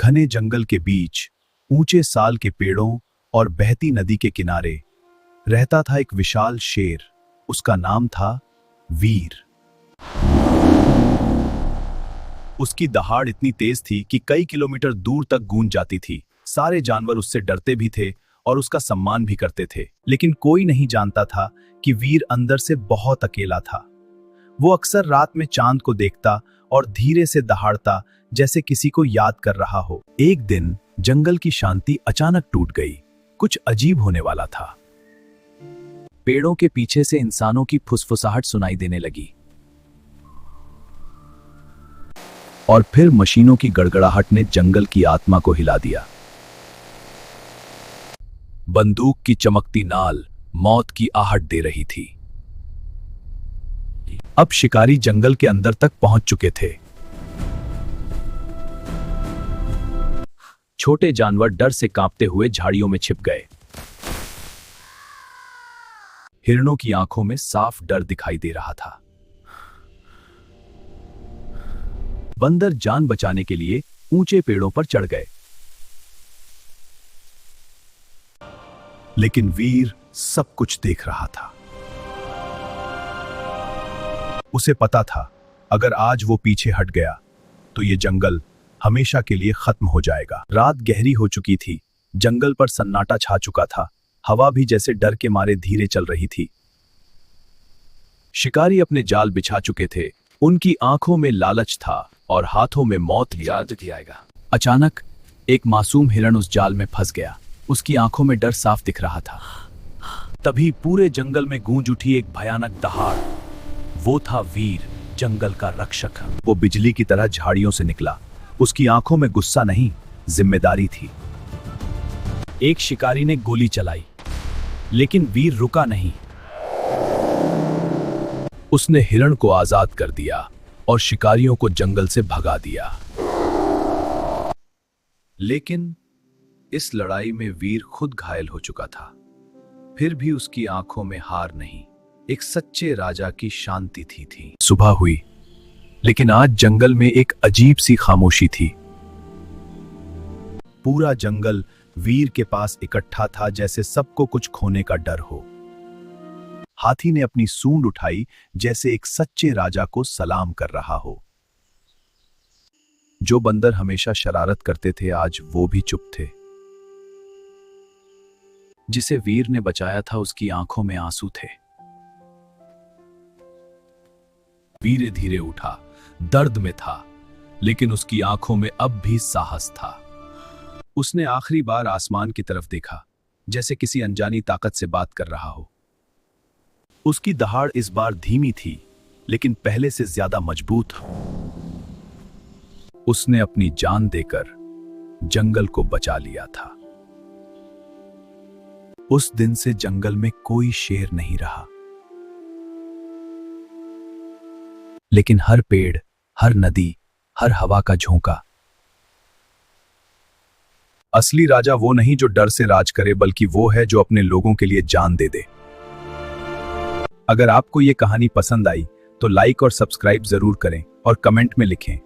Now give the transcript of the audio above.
घने जंगल के बीच ऊंचे साल के पेड़ों और बहती नदी के किनारे रहता था एक विशाल शेर। उसका नाम था वीर। उसकी दहाड़ इतनी तेज थी कि कई किलोमीटर दूर तक गूंज जाती थी। सारे जानवर उससे डरते भी थे और उसका सम्मान भी करते थे, लेकिन कोई नहीं जानता था कि वीर अंदर से बहुत अकेला था। वो अक्सर रात में चांद को देखता और धीरे से दहाड़ता, जैसे किसी को याद कर रहा हो। एक दिन जंगल की शांति अचानक टूट गई। कुछ अजीब होने वाला था। पेड़ों के पीछे से इंसानों की फुसफुसाहट सुनाई देने लगी और फिर मशीनों की गड़गड़ाहट ने जंगल की आत्मा को हिला दिया। बंदूक की चमकती नाल मौत की आहट दे रही थी। अब शिकारी जंगल के अंदर तक पहुंच चुके थे। छोटे जानवर डर से कांपते हुए झाड़ियों में छिप गए। हिरणों की आंखों में साफ डर दिखाई दे रहा था। बंदर जान बचाने के लिए ऊंचे पेड़ों पर चढ़ गए, लेकिन वीर सब कुछ देख रहा था। उसे पता था, अगर आज वो पीछे हट गया तो ये जंगल हमेशा के लिए खत्म हो जाएगा। रात गहरी हो चुकी थी। जंगल पर सन्नाटा छा चुका था। हवा भी जैसे डर के मारे धीरे चल रही थी। शिकारी अपने जाल बिछा चुके थे। उनकी आंखों में लालच था और हाथों में मौत याद आएगा। अचानक एक मासूम हिरण उस जाल में फंस गया। उसकी आंखों में डर साफ दिख रहा था। तभी पूरे जंगल में गूंज उठी एक भयानक दहाड़। वो था वीर, जंगल का रक्षक। वो बिजली की तरह झाड़ियों से निकला। उसकी आंखों में गुस्सा नहीं, जिम्मेदारी थी। एक शिकारी ने गोली चलाई, लेकिन वीर रुका नहीं। उसने हिरण को आजाद कर दिया और शिकारियों को जंगल से भगा दिया। लेकिन इस लड़ाई में वीर खुद घायल हो चुका था। फिर भी उसकी आंखों में हार नहीं, एक सच्चे राजा की शांति थी। सुबह हुई, लेकिन आज जंगल में एक अजीब सी खामोशी थी। पूरा जंगल वीर के पास इकट्ठा था, जैसे सबको कुछ खोने का डर हो। हाथी ने अपनी सूंड उठाई, जैसे एक सच्चे राजा को सलाम कर रहा हो। जो बंदर हमेशा शरारत करते थे, आज वो भी चुप थे। जिसे वीर ने बचाया था, उसकी आंखों में आंसू थे। धीरे धीरे उठा, दर्द में था, लेकिन उसकी आंखों में अब भी साहस था। उसने आखिरी बार आसमान की तरफ देखा, जैसे किसी अनजानी ताकत से बात कर रहा हो। उसकी दहाड़ इस बार धीमी थी, लेकिन पहले से ज्यादा मजबूत। उसने अपनी जान देकर जंगल को बचा लिया था। उस दिन से जंगल में कोई शेर नहीं रहा, लेकिन हर पेड़, हर नदी, हर हवा का झोंका। असली राजा वो नहीं जो डर से राज करे, बल्कि वो है जो अपने लोगों के लिए जान दे दे। अगर आपको ये कहानी पसंद आई तो लाइक और सब्सक्राइब जरूर करें और कमेंट में लिखें